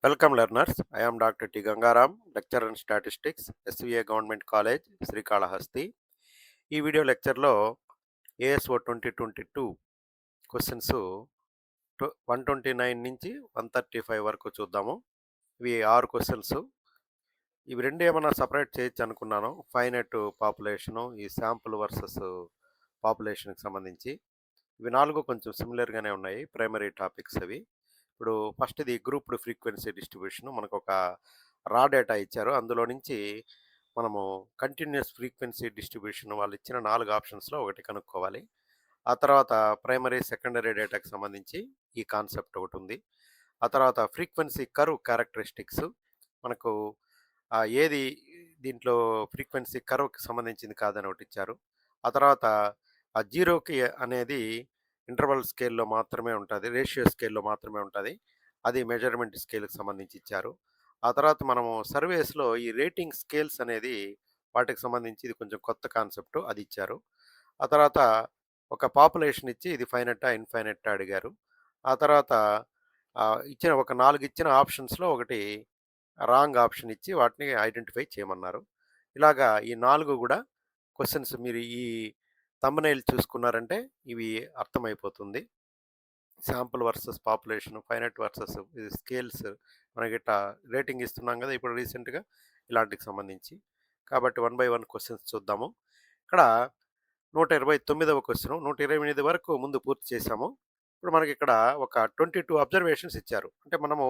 Welcome learners. I am Dr. T. Gangaram, lecturer in statistics, SVA Government College, Srikalahasti. ఈ video లెక్చర్లో ASO 2022 questions 129 నుంచి 135 వరకు చూద్దాము. ఇవి 6 క్వశ్చన్స్. ఇవి రెండు ఏమైనా సపరేట్ చేయొచ్చు అనుకున్నాను. ఫైనట్ పాపులేషను, ఈ శాంపుల్ వర్సెస్ పాపులేషన్కి సంబంధించి. ఇవి 4 కొంచెం సిమిలర్గానే ఉన్నాయి, ప్రైమరీ టాపిక్స్ అవి. ఇప్పుడు ఫస్ట్‌ది గ్రూప్డ్ ఫ్రీక్వెన్సీ డిస్ట్రిబ్యూషన్. మనకొక రా డేటా ఇచ్చారు. అందులో నుంచి మనము కంటిన్యూయస్ ఫ్రీక్వెన్సీ డిస్ట్రిబ్యూషన్ వాళ్ళు ఇచ్చిన 4 ఆప్షన్స్‌లో ఒకటి కనుక్కోవాలి. ఆ తర్వాత ప్రైమరీ, సెకండరీ డేటాకి సంబంధించి ఈ కాన్సెప్ట్ ఒకటుంది. ఆ తర్వాత ఫ్రీక్వెన్సీ కర్వ్ క్యారెక్టరిస్టిక్స్ మనకు ఏది దీంట్లో ఫ్రీక్వెన్సీ కర్వ్‌కి సంబంధించింది కాదని ఒకటిచ్చారు. ఆ తర్వాత ఆ జీరోకి అనేది ఇంటర్వల్ స్కేల్‌లో మాత్రమే ఉంటది. రేషియో స్కేల్‌లో మాత్రమే ఉంటది. అది మెజర్‌మెంట్ స్కేల్‌కి సంబంధించి ఇచ్చారు. ఆ తర్వాత మనము సర్వేస్‌లో ఈ రేటింగ్ స్కేల్స్ అనేది వాటికి సంబంధించి ఇది కొంచెం కొత్త కాన్సెప్ట్ అది ఇచ్చారు. ఆ తర్వాత ఒక పాపులేషన్ ఇచ్చి ఇది ఫైనట్టా, ఇన్‌ఫైనట్టా అడిగారు. ఆ తర్వాత ఇచ్చిన ఒక 4 ఇచ్చిన ఆప్షన్స్‌లో ఒకటి రాంగ్ ఆప్షన్ ఇచ్చి వాటిని ఐడెంటిఫై చేయమన్నారు. ఇలాగా ఈ 4 గూడా క్వెషన్స్ మీరు ఈ థంబ్‌నెయిల్ చూసుకున్నారంటే ఇవి అర్థమైపోతుంది. Sample versus population, finite versus ఇది స్కేల్స్ మనకిట్టా రేటింగ్ ఇస్తున్నాం గదా! ఇప్పుడు రీసెంట్‌గా ఇలాంటికి సంబంధించి. కాబట్టి వన్ బై వన్ క్వెషన్స్ చూద్దాము. ఇక్కడ 129వ క్వెషను. 128 వరకు ముందు పూర్తి చేశాము. ఇప్పుడు మనకిక్కడ ఒక 22 అబ్జర్వేషన్స్ ఇచ్చారు. అంటే మనము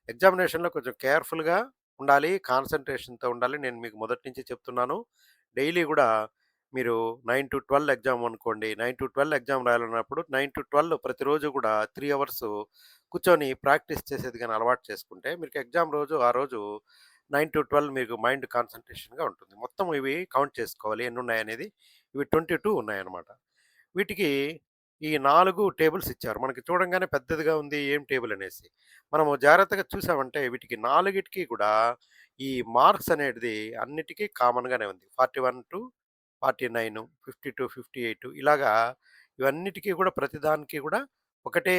ఎగ్జామినేషన్‌లో కొంచెం కేర్‌ఫుల్‌గా ఉండాలి. కాన్సంట్రేషన్‌తో ఉండాలి. నేను మీకు మొదటి నుంచి చెప్తున్నాను. డైలీ గూడా మీరు 9-12 ఎగ్జామ్ అనుకోండి. 9-12 ఎగ్జామ్ రాయాలన్నప్పుడు 9-12 ప్రతిరోజు గూడా 3 అవర్స్ కూర్చొని ప్రాక్టీస్ చేసేది గాని అలవాటు చేసుకుంటే మీకు ఎగ్జామ్ రోజు ఆ రోజు 9-12 మీకు మైండ్ కాన్సంట్రేషన్‌గా ఉంటుంది. మొత్తం ఇవి కౌంట్ చేసుకోవాలి ఎన్నున్నాయనేది. ఇవి 22 ఉన్నాయన్నమాట. వీటికి ఈ 4 టేబుల్స్ ఇచ్చారు. మనకి చూడంగానే పెద్దదిగా ఉంది ఏం టేబుల్ అనేసి. మనము జాగ్రత్తగా చూసామంటే వీటికి 4గిటికి కూడా ఈ మార్క్స్ అనేది అన్నిటికీ కామన్‌గానే ఉంది. 41-49, 50-58 ఇలాగా ఇవన్నిటికి కూడా ప్రతిదానికి కూడా ఒకటే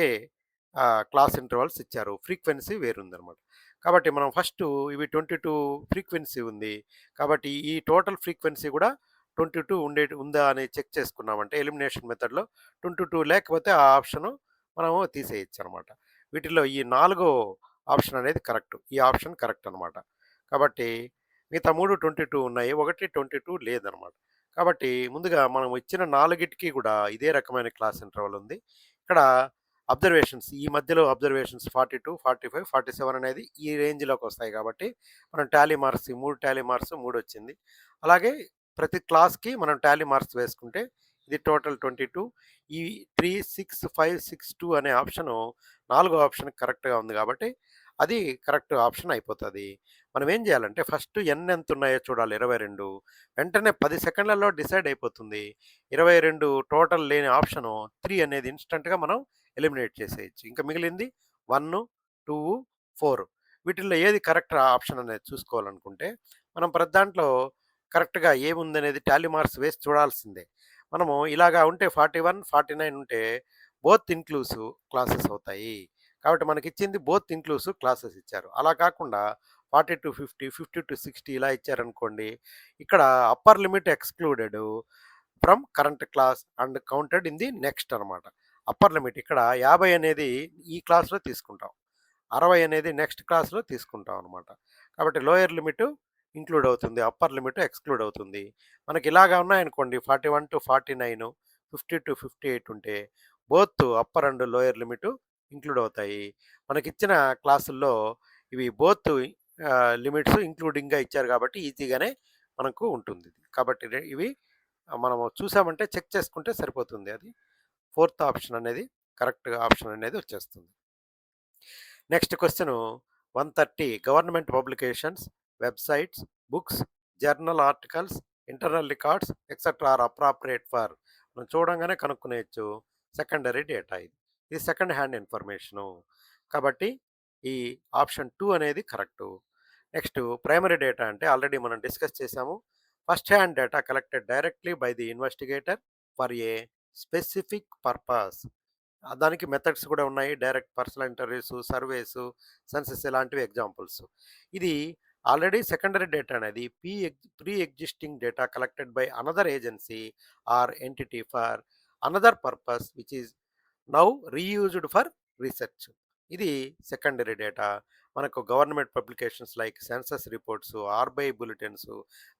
క్లాస్ ఇంటర్వల్స్ ఇచ్చారు. ఫ్రీక్వెన్సీ వేరుందనమాట. కాబట్టి మనం ఫస్టు ఇవి 22 ఫ్రీక్వెన్సీ ఉంది. కాబట్టి ఈ టోటల్ ఫ్రీక్వెన్సీ కూడా 22 ఉందా అని చెక్ చేసుకున్నామంటే ఎలిమినేషన్ మెథడ్‌లో 22 లేకపోతే ఆ ఆప్షను మనము తీసేయొచ్చనమాట. వీటిలో ఈ నాలుగో ఆప్షన్ అనేది కరెక్ట్. ఈ ఆప్షన్ కరెక్ట్ అనమాట. కాబట్టి మిగతా 3 22 ఉన్నాయి. ఒకటి 22 లేదనమాట. కాబట్టి ముందుగా మనం ఇచ్చిన నాలుగిటికి కూడా ఇదే రకమైన క్లాస్ ఇంటర్వల్ ఉంది. ఇక్కడ అబ్జర్వేషన్స్ ఈ మధ్యలో అబ్జర్వేషన్స్ 42, 45, 47 అనేది ఈ రేంజ్‌లోకి వస్తాయి కాబట్టి మనం టాలీ మార్క్స్ ఈ 3 టాలీ మార్క్స్ 3 వచ్చింది. అలాగే ప్రతి క్లాస్‌కి మనం టాలీ మార్క్స్ వేసుకుంటే ఇది టోటల్ 22. ఈ 3, 6, 5, 6, 2 అనే ఆప్షను నాలుగో ఆప్షన్ కరెక్ట్‌గా ఉంది కాబట్టి అది కరెక్ట్ ఆప్షన్ అయిపోతది. మనం ఏం చేయాలంటే ఫస్ట్ ఎంత ఉన్నాయో చూడాలి 22. వెంటనే 10 సెకండ్లలో డిసైడ్ అయిపోతుంది. 22 టోటల్ లేని ఆప్షను 3 అనేది ఇన్‌స్టంట్‌గా మనం ఎలిమినేట్ చేసేయొచ్చు. ఇంకా మిగిలింది 1, 2, 4 వీటిల్లో ఏది కరెక్ట్ ఆప్షన్ అనేది చూసుకోవాలనుకుంటే మనం ప్రతి దాంట్లో కరెక్ట్‌గా ఏముందనేది టాలీ మార్క్స్ వేసి చూడాల్సిందే. మనము ఇలాగా ఉంటే 41, 49 ఉంటే బోత్ ఇన్క్లూసివ్ క్లాసెస్ అవుతాయి. కాబట్టి మనకిచ్చింది బోత్ ఇన్క్లూసివ్ క్లాసెస్ ఇచ్చారు. అలా కాకుండా 40-50, 50-60 ఇలా ఇచ్చారనుకోండి. ఇక్కడ upper limit excluded from current class and counted in the next అనమాట. అప్పర్ లిమిట్ ఇక్కడ 50 అనేది ఈ క్లాస్‌లో తీసుకుంటాం. 60 అనేది నెక్స్ట్ క్లాస్‌లో తీసుకుంటాం అనమాట. కాబట్టి లోయర్ లిమిట్ ఇంక్లూడ్ అవుతుంది. అప్పర్ లిమిట్ ఎక్స్‌క్లూడ్ అవుతుంది. మనకి ఇలాగా ఉన్నాయనుకోండి 41-49, 50-58 ఉంటే both upper and lower limit include అవుతాయి. మనకిచ్చిన క్లాసుల్లో ఇవి బోత్ లిమిట్స్ ఇంక్లూడింగ్‌గా ఇచ్చారు కాబట్టి ఈజీగానే మనకు ఉంటుంది. కాబట్టి ఇవి మనము చూసామంటే చెక్ చేసుకుంటే సరిపోతుంది. అది ఫోర్త్ ఆప్షన్ అనేది కరెక్ట్ ఆప్షన్ అనేది వచ్చేస్తుంది. Next question 130 government publications, websites, books, journal articles, internal records etcetera are appropriate for మనం చూడంగానే కనుక్కునేయొచ్చు. సెకండరీ డేటా ఇది. ఇది సెకండ్ హ్యాండ్ ఇన్ఫర్మేషను. కాబట్టి ఈ ఆప్షన్ 2 అనేది కరెక్టు. నెక్స్ట్ ప్రైమరీ డేటా అంటే ఆల్రెడీ మనం డిస్కస్ చేసాము. First hand data collected directly by the investigator for a specific purpose. దానికి మెథడ్స్ కూడా ఉన్నాయి. Direct personal interviews, surveys, census ఇలాంటివి ఎగ్జాంపుల్స్. ఇది ఆల్రెడీ సెకండరీ డేటా అనేది pre existing data collected by another agency or entity for another purpose which is now reused for research. ఇది secondary data. మనకు government publications like census reports, RBI bulletins,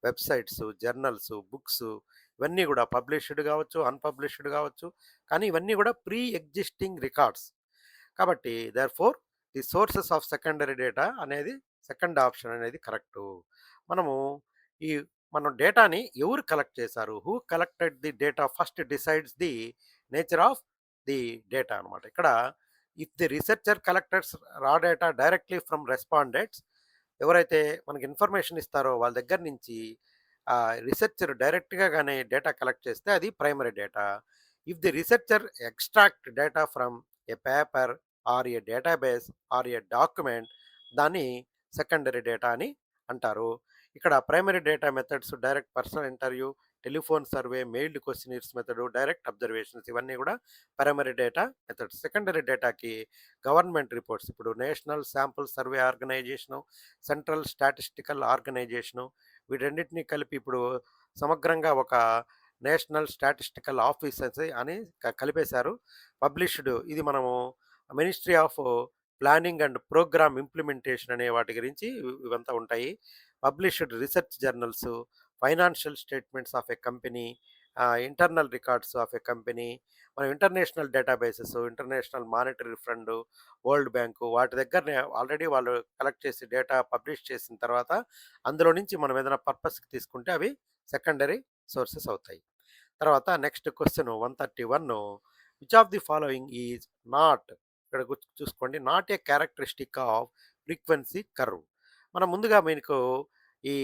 websites, journals, books ఇవన్నీ కూడా published కావచ్చు, unpublished కావచ్చు. కానీ ఇవన్నీ కూడా pre existing records. కాబట్టి therefore the sources of secondary data అనేది సెకండ్ ఆప్షన్ అనేది కరెక్టు. మనము ఈ మనం డేటాని ఎవరు కలెక్ట్ చేశారు? Who collected the data first decides the nature of the data అనమాట. ఇక్కడ ఇఫ్ ది రిసెర్చర్ కలెక్టర్స్ రా డేటా డైరెక్ట్‌లీ ఫ్రమ్ రెస్పాండెంట్స్, ఎవరైతే మనకి ఇన్ఫర్మేషన్ ఇస్తారో వాళ్ళ దగ్గర నుంచి రిసెర్చర్ డైరెక్ట్‌గా గాని డేటా కలెక్ట్ చేస్తే అది primary data. If the researcher extract data from a paper or a database or a document, దాన్ని సెకండరీ డేటా అని అంటారు. ఇక్కడ primary data methods direct personal interview, telephone survey, mailed questionnaires method, direct observations ఇవన్నీ కూడా primary data methods. Secondary డేటాకి government reports, ఇప్పుడు national sample survey organisation, central statistical organisation, వీటన్నిటిని కలిపి ఇప్పుడు సమగ్రంగా ఒక నేషనల్ స్టాటిస్టికల్ ఆఫీసెస్ అని కలిపేశారు. పబ్లిష్డ్ ఇది మనము ministry of planning and programme implementation అనే వాటి గురించి ఇవంతా ఉంటాయి. Published research journals, financial statements of a company, internal records of a company, మనం international databases, international monetary fund, world bank వాటి దగ్గరనే ఆల్రెడీ వాళ్ళు కలెక్ట్ చేసి డేటా పబ్లిష్ చేసిన తర్వాత అందులో నుంచి మనం ఏదైనా పర్పస్కి తీసుకుంటే అవి సెకండరీ సోర్సెస్ అవుతాయి. తర్వాత next question 131, which of the following is not, ఇక్కడ చూసుకోండి, not a characteristic of frequency curve. మనం ముందుగా మీకు ఈ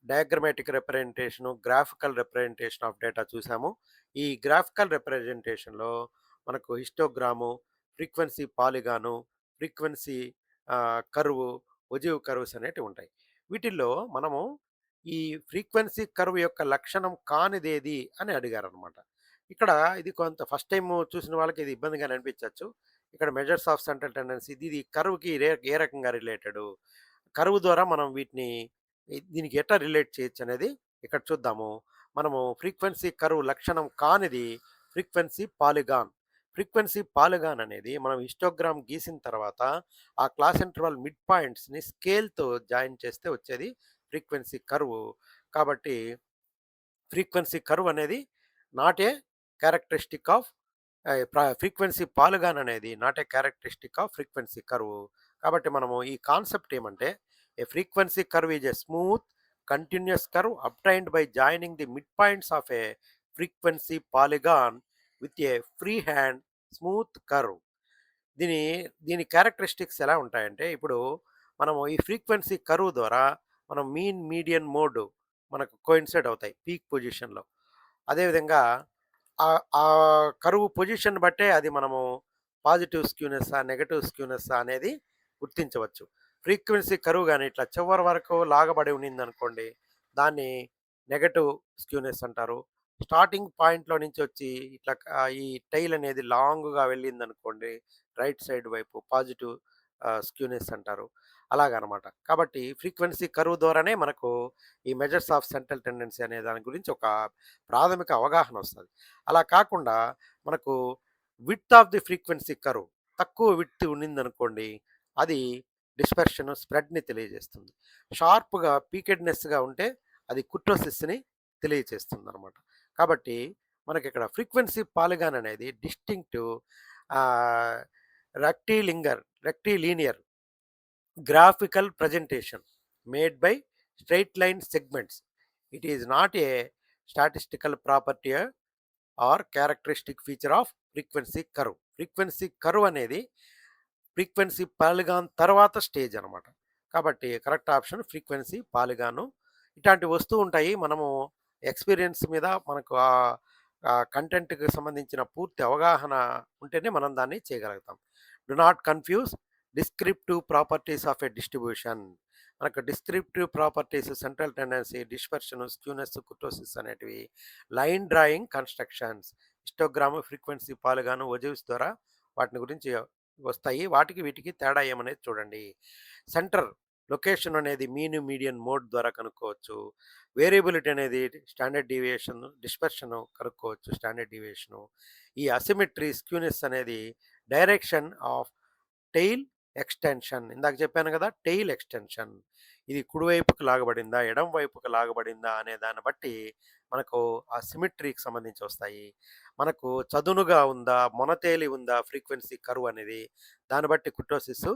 diagrammatic representation, graphical representation of data చూసాము. ఈ గ్రాఫికల్ రిప్రజెంటేషన్లో మనకు హిస్టోగ్రాము, ఫ్రీక్వెన్సీ పాలిగాను, ఫ్రీక్వెన్సీ కర్వ్, ఒజివ్ కర్వ్స్ అనేటివి ఉంటాయి. వీటిల్లో మనము ఈ ఫ్రీక్వెన్సీ కర్వ్ యొక్క లక్షణం కానిదేది అని అడిగారనమాట. ఇక్కడ ఇది కొంత ఫస్ట్ టైం చూసిన వాళ్ళకి ఇది ఇబ్బందిగానే అనిపించవచ్చు. ఇక్కడ మెజర్స్ ఆఫ్ సెంట్రల్ టెండెన్సీ ఇది కర్వ్‌కి ఏ రకంగా రిలేటెడు? కర్వ్ ద్వారా మనం వీటిని దీనికి ఎట్లా రిలేట్ చేయొచ్చనేది ఇక్కడ చూద్దాము. మనము ఫ్రీక్వెన్సీ కర్వ్ లక్షణం కానిది ఫ్రీక్వెన్సీ పాలిగాన్. ఫ్రీక్వెన్సీ పాలిగాన్ అనేది మనం హిస్టోగ్రామ్ గీసిన తర్వాత ఆ క్లాస్ ఇంటర్వల్ మిడ్ పాయింట్స్‌ని స్కేల్‌తో జాయిన్ చేస్తే వచ్చేది ఫ్రీక్వెన్సీ కర్వ్. కాబట్టి ఫ్రీక్వెన్సీ కర్వ్ అనేది not a characteristic of frequency polygon అనేది not a characteristic of frequency curve. కాబట్టి మనము ఈ కాన్సెప్ట్ ఏమంటే a frequency curve is a smooth continuous curve obtained by joining the mid points of a frequency polygon with a free hand smooth curve. దీని దీని characteristics ఎలా ఉంటాయంటే, ఇప్పుడు మనము ఈ ఫ్రీక్వెన్సీ కర్వ్ ద్వారా మనం మీన్, మీడియన్, మోడ్ మనకు కోయిన్సైడ్ అవుతాయి పీక్ పొజిషన్‌లో. అదేవిధంగా ఆ కర్వ్ పొజిషన్ బట్టే అది మనము పాజిటివ్ స్క్యూనెస్సా, నెగెటివ్ స్క్యూనెస్సా అనేది గుర్తించవచ్చు. ఫ్రీక్వెన్సీ కర్వ్ గాని ఇట్లా చివరి వరకు లాగబడి ఉన్నిందనుకోండి, దాన్ని నెగెటివ్ స్క్యూనెస్ అంటారు. స్టార్టింగ్ పాయింట్‌లో నుంచి వచ్చి ఇట్లా ఈ టెయిల్ అనేది లాంగ్‌గా వెళ్ళిందనుకోండి, రైట్ సైడ్ వైపు పాజిటివ్ స్క్యూనెస్ అంటారు. అలాగనమాట. కాబట్టి ఫ్రీక్వెన్సీ కర్వ్ ద్వారానే మనకు ఈ మెజర్స్ ఆఫ్ సెంట్రల్ టెండెన్సీ అనే దాని గురించి ఒక ప్రాథమిక అవగాహన వస్తది. అలా కాకుండా మనకు width of the frequency curve తక్కువ విడ్త్ ఉన్నిందనుకోండి, అది డిస్పర్షన్, స్ప్రెడ్‌ని తెలియజేస్తుంది. షార్ప్‌గా పీకెడ్‌నెస్‌గా ఉంటే అది కుర్టోసిస్‌ని తెలియచేస్తుందనమాట. కాబట్టి మనకిక్కడ ఫ్రీక్వెన్సీ పాలిగాన్ అనేది డిస్టింక్టివ్ ఆహ్, rectilinear graphical presentation made by straight line segments. It is not a statistical property or characteristic feature of frequency curve. Frequency curve అనేది ఫ్రీక్వెన్సీ పాలిగాన్ తర్వాత స్టేజ్ అనమాట. కాబట్టి కరెక్ట్ ఆప్షన్ ఫ్రీక్వెన్సీ పాలిగాను. ఇట్లాంటి వస్తూ ఉంటాయి. మనము ఎక్స్పీరియన్స్ మీద మనకు కంటెంట్కి సంబంధించిన పూర్తి అవగాహన ఉంటేనే మనం దాన్ని చేయగలుగుతాం. Do not confuse descriptive properties of a distribution. మనకు descriptive properties central tendency, dispersion, skewness, kurtosis అనేటివి line drawing constructions. Histogram, frequency polygon, ogives ద్వారా వాటిని గురించి వస్తాయి. వాటికి వీటికి తేడా ఏమనేది చూడండి. సెంటర్ లొకేషన్ అనేది మీన్, మీడియన్, మోడ్ ద్వారా కనుక్కోవచ్చు. వేరియబిలిటీ అనేది స్టాండర్డ్ డీవియేషన్, డిస్పర్షన్ కనుక్కోవచ్చు స్టాండర్డ్ డీవియేషను. ఈ అసిమెట్రీ, స్క్యూనెస్ అనేది డైరెక్షన్ ఆఫ్ టెయిల్ ఎక్స్టెన్షన్. ఇందాక చెప్పాను కదా! Tail extension. ఇది కుడివైపుకి లాగబడిందా, ఎడమ వైపుకి లాగబడిందా అనే దాన్ని బట్టి మనకు ఆ సిమెట్రీకి సంబంధించి వస్తాయి. మనకు చదునుగా ఉందా, మొనతేలి ఉందా ఫ్రీక్వెన్సీ కర్వ్ అనేది, దాన్ని బట్టి కుర్టోసిస్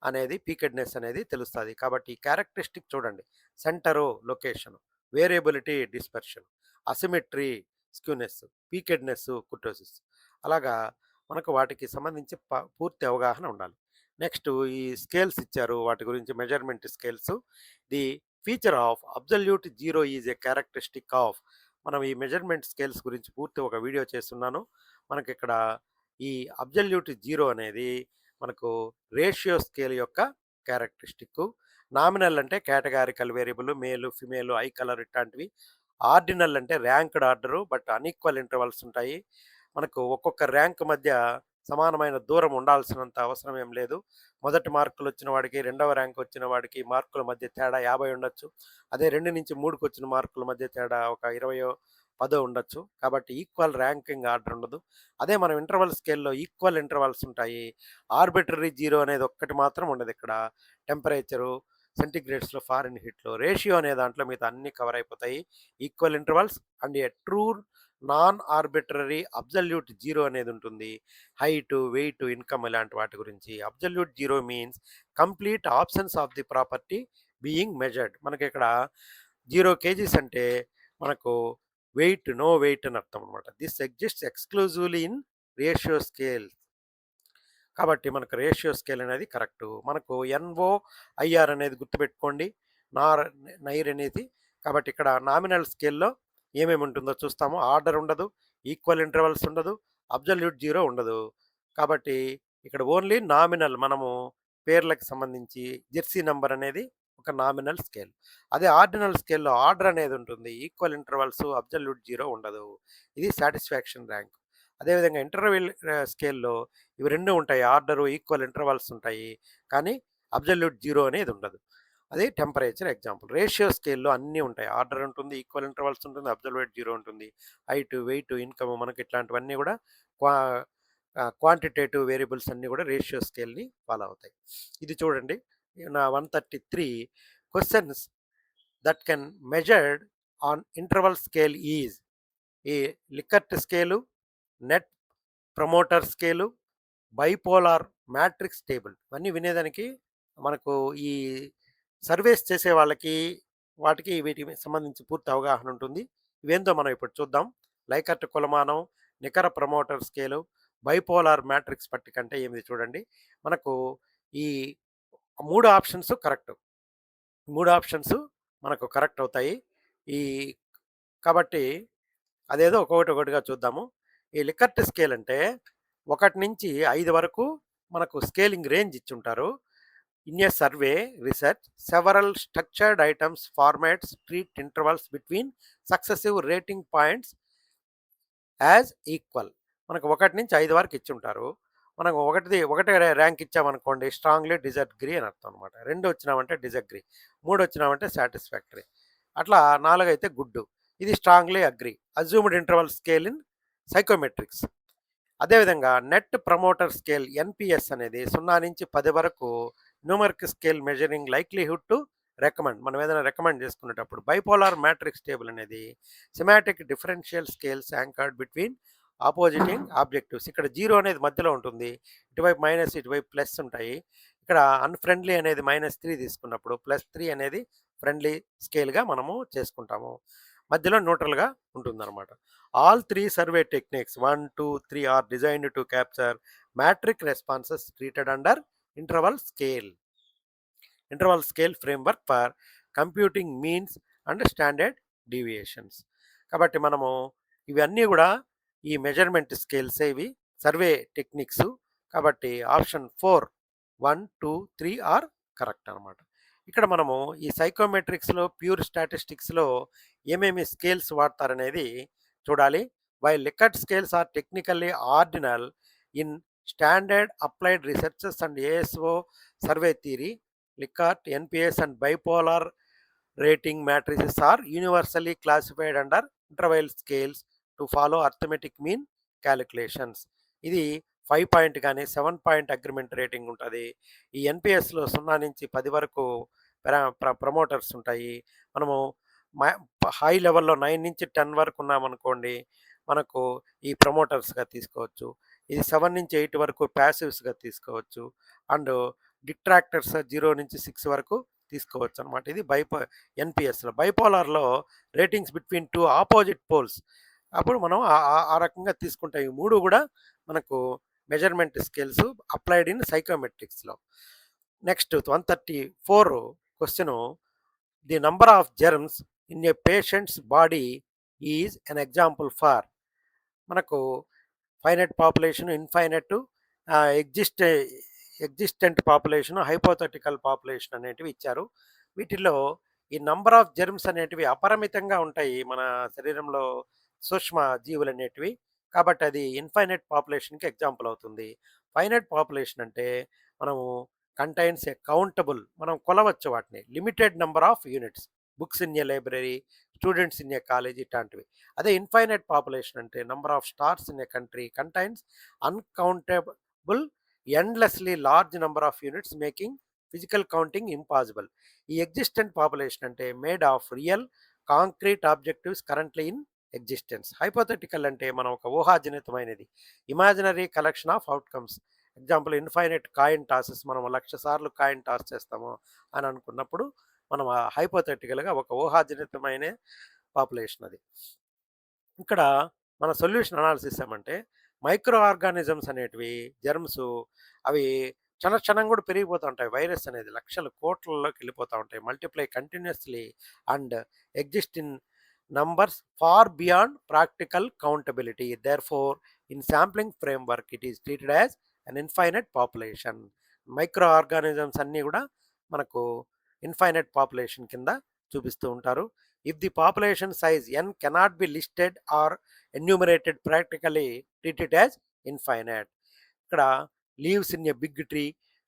అనేది, పీకెడ్నెస్ అనేది తెలుస్తది. కాబట్టి క్యారెక్టరిస్టిక్ చూడండి. Centre, location, variability, dispersion, asymmetry, skewness, peakedness, kurtosis. అలాగా మనకు వాటికి సంబంధించి పూర్తి అవగాహన ఉండాలి. నెక్స్ట్ ఈ స్కేల్స్ ఇచ్చారు. వాటి గురించి measurement scales. The feature of absolute zero is a characteristic of. మనం ఈ మెజర్మెంట్ స్కేల్స్ గురించి పూర్తి ఒక వీడియో చేస్తున్నాను. మనకి ఇక్కడ ఈ అబ్సల్యూట్ జీరో అనేది మనకు రేషియో స్కేల్ యొక్క క్యారెక్టరిస్టిక్. నామినల్ అంటే కేటగారికల్ వేరియబుల్, మేలు, ఫిమేలు, ఐ కలర్ ఇట్లాంటివి. ఆర్డినల్ అంటే ranked order, but unequal intervals ఉంటాయి. మనకు ఒక్కొక్క ర్యాంక్ మధ్య సమానమైన దూరం ఉండాల్సినంత అవసరం ఏం లేదు. మొదటి మార్కులు వచ్చిన వాడికి, రెండవ ర్యాంక్ వచ్చిన వాడికి మార్కుల మధ్య తేడా 50 ఉండొచ్చు. అదే 2-3కి వచ్చిన మార్కుల మధ్య తేడా ఒక 20, 10 ఉండొచ్చు. కాబట్టి ఈక్వల్ ర్యాంకింగ్ ఆర్డర్ ఉండదు. అదే మనం ఇంటర్వల్ స్కేల్‌లో ఈక్వల్ ఇంటర్వల్స్ ఉంటాయి. ఆర్బిట్రరీ జీరో అనేది ఒక్కటి మాత్రం ఉండదు ఇక్కడ. టెంపరేచరు, సెంటిగ్రేడ్స్‌లో, ఫారెన్ హీట్‌లో. రేషియో అనే దాంట్లో మిగతా అన్నీ కవర్ అయిపోతాయి. Equal intervals and a true non arbitrary absolute zero అనేది ఉంటుంది. హైట్, వెయిట్, ఇన్కమ్ ఇలాంటి వాటి గురించి. Absolute zero means complete absence of the property being measured. మనకి ఇక్కడ 0 కేజీస్ అంటే మనకు వెయిట్, నో వెయిట్ అని అర్థం అనమాట. This exists exclusively in ratio scale. కాబట్టి మనకు రేషియో స్కేల్ అనేది కరెక్టు. మనకు NOIR అనేది గుర్తుపెట్టుకోండి. నార్ నైర్ అనేది. కాబట్టి ఇక్కడ నామినల్ స్కేల్‌లో ఏమేమి ఉంటుందో చూస్తాము. ఆర్డర్ ఉండదు, ఈక్వల్ ఇంటర్వల్స్ ఉండదు, అబ్సల్యూట్ జీరో ఉండదు. కాబట్టి ఇక్కడ ఓన్లీ నామినల్, మనము పేర్లకు సంబంధించి జెర్సీ నంబర్ అనేది ఒక నామినల్ స్కేల్. అదే ఆర్డినల్ స్కేల్‌లో ఆర్డర్ అనేది ఉంటుంది. ఈక్వల్ ఇంటర్వల్స్, అబ్సల్యూట్ జీరో ఉండదు. ఇది సాటిస్ఫాక్షన్ ర్యాంక్. అదేవిధంగా ఇంటర్వెల్ స్కేల్‌లో ఇవి 2 ఉంటాయి. ఆర్డరు, ఈక్వల్ ఇంటర్వల్స్ ఉంటాయి. కానీ అబ్సల్యూట్ జీరో అనేది ఉండదు. అది టెంపరేచర్ ఎగ్జాంపుల్. రేషియో స్కేల్‌లో అన్నీ ఉంటాయి. ఆర్డర్ ఉంటుంది, ఈక్వల్ ఇంటర్వల్స్ ఉంటుంది, అబ్సల్యూట్ జీరో ఉంటుంది. హైట్, వెయిట్, ఇన్కమ్ మనకి ఇట్లాంటివన్నీ కూడా క్వా క్వాంటిటేటివ్ వేరియబుల్స్ అన్నీ కూడా రేషియో స్కేల్‌ని ఫాలో అవుతాయి. ఇది చూడండి. నా 133 questions that can measured on interval scale is ఈ Likert scale, net promoter scale, bipolar matrix table. ఇవన్నీ వినేదానికి మనకు ఈ సర్వేస్ చేసే వాళ్ళకి, వాటికి వీటికి సంబంధించి పూర్తి అవగాహన ఉంటుంది. ఇవేందో మనం ఇప్పుడు చూద్దాం. లైకర్ట్ కొలమానం, నికర ప్రమోటర్ స్కేలు, బైపోలార్ మ్యాట్రిక్స్ పట్టిక అంటే ఏమిది చూడండి. మనకు ఈ 3 ఆప్షన్స్ కరెక్ట్. 3 ఆప్షన్స్ మనకు కరెక్ట్ అవుతాయి. ఈ కాబట్టి అదేదో ఒక్కొక్కటి ఒక్కొక్కటిగా చూద్దాము. ఈ లికర్ట్ స్కేల్ అంటే 1 నుంచి 5 వరకు మనకు స్కేలింగ్ రేంజ్ ఇచ్చుంటారు. In a survey research several structured items formats treat intervals between successive rating points as equal. మనకు 1 నుంచి 5 వరకు ఇచ్చుంటారు. మనకు ఒకటే ర్యాంక్ ఇచ్చామనుకోండి స్ట్రాంగ్లీ డిజగ్రీ అని అర్థం అనమాట. 2 వచ్చినామంటే డిజగ్రీ, 3 వచ్చినామంటే సాటిస్ఫాక్టరీ, అట్లా 4 అయితే గుడ్. ఇది strongly agree. Assumed interval scale in psychometrics. అదేవిధంగా నెట్ ప్రమోటర్ స్కేల్ ఎన్పిఎస్ అనేది 0 నుంచి 10 వరకు numeric scale measuring likelihood to recommend. మనం ఏదైనా రికమెండ్ చేసుకునేటప్పుడు. బైపోలార్ మ్యాట్రిక్స్ టేబుల్ అనేది semantic differential scales anchored between opposing objectives. ఇక్కడ 0 అనేది మధ్యలో ఉంటుంది. ఇటువైపు మైనస్, ఇటువైపు ప్లస్ ఉంటాయి. ఇక్కడ అన్ఫ్రెండ్లీ అనేది -3 తీసుకున్నప్పుడు +3 అనేది ఫ్రెండ్లీ స్కేల్గా మనము చేసుకుంటాము. మధ్యలో న్యూట్రల్గా ఉంటుందన్నమాట. All 3 survey techniques 1, 2, 3 are designed to capture metric responses treated under interval scale. Interval scale framework for computing means and standard deviations. కాబట్టి మనము ఇవన్నీ కూడా ఈ మెజర్మెంట్ స్కేల్స్ ఇవి సర్వే టెక్నిక్స్. కాబట్టి ఆప్షన్ 4, 1, 2, 3 ఆర్ కరెక్ట్ అనమాట. ఇక్కడ మనము ఈ సైకోమెట్రిక్స్లో, ప్యూర్ స్టాటిస్టిక్స్లో ఏమేమి స్కేల్స్ వాడతారనేది చూడాలి. While Likert scales are technically ordinal in standard applied researches and ASO survey theory, Likert, NPS and bipolar rating matrices are universally classified under interval scales to follow arithmetic mean calculations. ఇది 5 point కానీ 7 point agreement rating ఉంటుంది. ఈ ఎన్పిఎస్లో 0 నుంచి 10 వరకు promoters ఉంటాయి. మనము high లెవెల్లో 9 నుంచి 10 వరకు ఉన్నామనుకోండి, మనకు ఈ ప్రమోటర్స్గా తీసుకోవచ్చు. ఇది 7 నుంచి 8 వరకు ప్యాసివ్స్గా తీసుకోవచ్చు. అండ్ డిట్రాక్టర్స్ 0 నుంచి 6 వరకు తీసుకోవచ్చు అనమాట. ఇది ఎన్పిఎస్లో. బైపోలార్లో ratings between two opposite poles, అప్పుడు మనం ఆ రకంగా తీసుకుంటాం. ఈ మూడు కూడా మనకు మెజర్మెంట్ స్కేల్స్ అప్లైడ్ ఇన్ సైకోమెట్రిక్స్లో. Next 134 question, the number of germs in a patient's body is an example for. మనకు finite population, infinite, existent population, hypothetical population అనేటివి ఇచ్చారు. వీటిల్లో ఈ నంబర్ ఆఫ్ జెర్మ్స్ అనేటివి అపరిమితంగా ఉంటాయి మన శరీరంలో సూక్ష్మ జీవులు అనేటివి. కాబట్టి అది ఇన్ఫైనైట్ పాపులేషన్కి ఎగ్జాంపుల్ అవుతుంది. ఫైనైట్ పాపులేషన్ అంటే మనము కంటైన్స్ ఏ కౌంటబుల్, మనం కొలవచ్చు వాటిని, limited number of units, books in a library, students in a college, ఇట్లాంటివి. అదే ఇన్ఫైనైట్ పాపులేషన్ అంటే number of stars in A country contains uncountable endlessly large number of units making physical counting impossible. ఈ existent population అంటే made of real concrete objectives currently in existence. Hypothetical అంటే మనం ఒక ఊహాజనితమైనది, imaginary collection of outcomes. Example infinite coin టాసెస్, మనం 1,00,000 సార్లు coin toss చేస్తాము అని అనుకున్నప్పుడు మనం హైపోథెటికల్గా ఒక ఊహాజనితమైన పాపులేషన్ అది. ఇక్కడ మన సొల్యూషన్ అనాలిసిస్ ఏమంటే, మైక్రో ఆర్గానిజమ్స్ అనేటివి, జెర్మ్స్, అవి క్షణం కూడా పెరిగిపోతూ ఉంటాయి. వైరస్ అనేది లక్షల కోట్లలోకి వెళ్ళిపోతూ ఉంటాయి. Multiply continuously and exist in numbers far beyond practical countability. Therefore in sampling framework it is treated as an infinite population. Micro organisms అన్నీ కూడా మనకు ఇన్ఫైనైట్ పాపులేషన్ కింద చూపిస్తూ ఉంటారు. If the population size n cannot be listed or enumerated practically treat it as infinite. ఇక్కడ leaves in a big tree,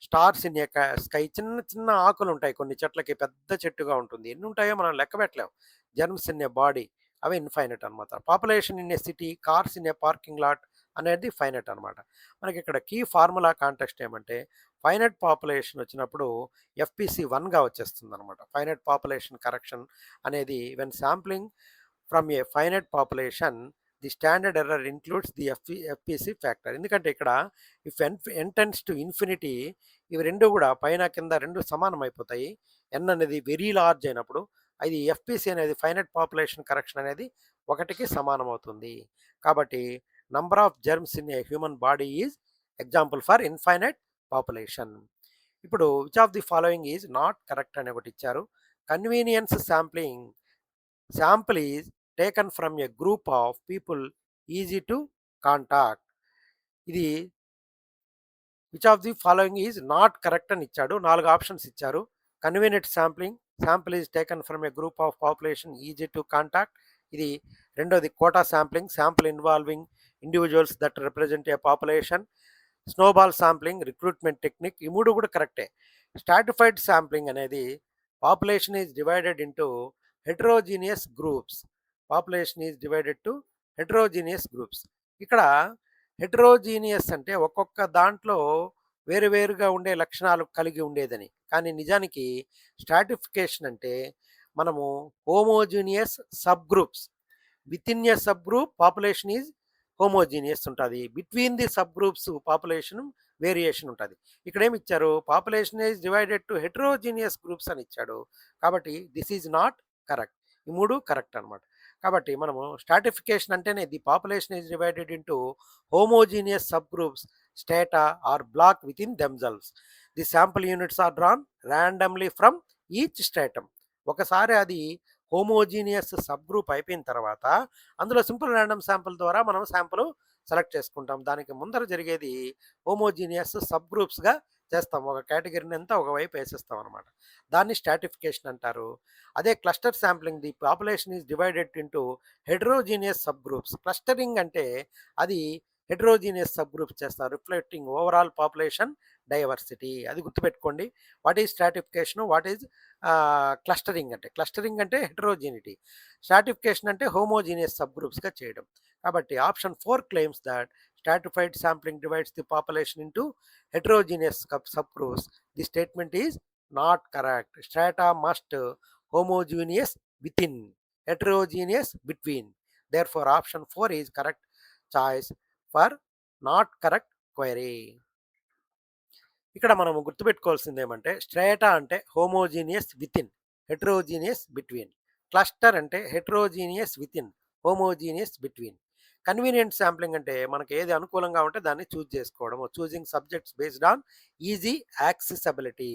stars in a sky, చిన్న చిన్న ఆకులు ఉంటాయి కొన్ని చెట్లకి, పెద్ద చెట్టుగా ఉంటుంది. ఎన్ని ఉంటాయో మనం లెక్క పెట్టలేం. జెర్మ్స్ ఇన్ ఏ బాడీ, అవి ఇన్ఫైనైట్ అనమాట. Population in a city, cars in a parking lot అనేది ఫైనైట్ అనమాట. మనకి ఇక్కడ కీ ఫార్ములా కాంటెక్స్ట్ ఏమంటే, ఫైనైట్ పాపులేషన్ వచ్చినప్పుడు ఎఫ్పిసి 1గా వచ్చేస్తుంది అనమాట. ఫైనైట్ పాపులేషన్ కరెక్షన్ అనేది when sampling from a finite population the standard error includes the FPC factor. ఎందుకంటే ఇక్కడ if N tends to infinity, ఇవి రెండు కూడా పైన కింద రెండు సమానం అయిపోతాయి. ఎన్ అనేది వెరీ లార్జ్ అయినప్పుడు అది ఎఫ్పిసి అనేది ఫైనైట్ పాపులేషన్ కరెక్షన్ అనేది 1కి సమానం అవుతుంది. కాబట్టి number of germs in a human body is example for infinite population. ఇప్పుడు which of the following is not correct అని ఒకటి ఇచ్చారు. Convenience sample is taken from a group of people easy to contact. ఇది which of the following is not correct అని ఇచ్చాడు. 4 options ఇచ్చారు. Convenient sample is taken from a group of population easy to contact. ఇది రెండోది quota sample involving individuals that represent A population. Snowball sampling, recruitment technique, ఈ మూడు కూడా కరెక్టే. Stratified sampling అనేది population is divided into heterogeneous groups. Population is divided to heterogeneous groups. ఇక్కడ heterogeneous అంటే ఒక్కొక్క దాంట్లో వేరువేరుగా ఉండే లక్షణాలు కలిగి ఉండేదని. కానీ నిజానికి స్ట్రాటిఫికేషన్ అంటే మనము homogeneous sub groups, within a sub group population is homogeneous ఉంటుంది, between the sub groups population variation ఉంటుంది. ఇక్కడ ఏమి ఇచ్చారు, population is divided to heterogeneous groups అని ఇచ్చాడు. కాబట్టి దిస్ ఈజ్ నాట్ కరెక్ట్. ఈ మూడు కరెక్ట్ అనమాట. కాబట్టి మనము స్ట్రాటిఫికేషన్ అంటేనే the population is divided into homogeneous sub groups strata or block within themselves. The sample units are drawn randomly from each stratum. ఒకసారి అది హోమోజీనియస్ సబ్ గ్రూప్ అయిపోయిన తర్వాత అందులో సింపుల్ ర్యాండమ్ శాంపుల్ ద్వారా మనం శాంపుల్ సెలెక్ట్ చేసుకుంటాం. దానికి ముందర జరిగేది హోమోజీనియస్ సబ్ గ్రూప్స్గా చేస్తాం. ఒక కేటగిరీని అంతా ఒకవైపు వేసేస్తాం అనమాట. దాన్ని స్ట్రాటిఫికేషన్ అంటారు. అదే cluster sampling, the population is divided into heterogeneous sub groups. Clustering అంటే అది హెటరోజీనియస్ సబ్ గ్రూప్స్ చేస్తారు, రిఫ్లెక్టింగ్ ఓవరాల్ పాపులేషన్ డైవర్సిటీ. అది గుర్తుపెట్టుకోండి. What is stratification, what is clustering. Clustering అంటే హెటరోజీనిటీ, స్ట్రాటిఫికేషన్ అంటే హోమోజీనియస్ సబ్ గ్రూప్స్గా చేయడం. కాబట్టి option 4 claims that stratified sampling divides the population into heterogeneous subgroups. The statement is not correct. Strata must homogeneous within, heterogeneous between. Therefore, option 4 is correct choice for not correct query. ఇక్కడ మనము గుర్తుపెట్టుకోవాల్సింది ఏమంటే, strata అంటే homogeneous within, heterogeneous between. Cluster అంటే heterogeneous within, homogeneous between. Convenient sampling అంటే మనకి ఏది అనుకూలంగా ఉంటే దాన్ని చూజ్ చేసుకోవడం, choosing subjects based on easy accessibility.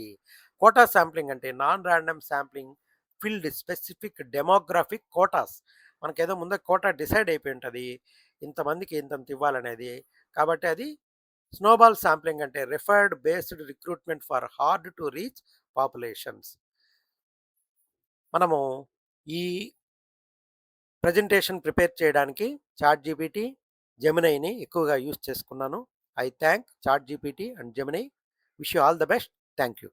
Quota sampling అంటే non random sampling filled specific demographic quotas. మనకేదో ముందే కోటా డిసైడ్ అయిపోయి ఉంటుంది, ఇంతమందికి ఇంతంత ఇవ్వాలనేది. కాబట్టి అది స్నోబాల్ శాంప్లింగ్ అంటే referred based recruitment for hard to reach populations. మనము ఈ ప్రజెంటేషన్ ప్రిపేర్ చేయడానికి చాట్ జీపీటీ, జెమినైని ఎక్కువగా యూస్ చేసుకున్నాను. I thank ChatGPT and Gemini. Wish you all the best. Thank you.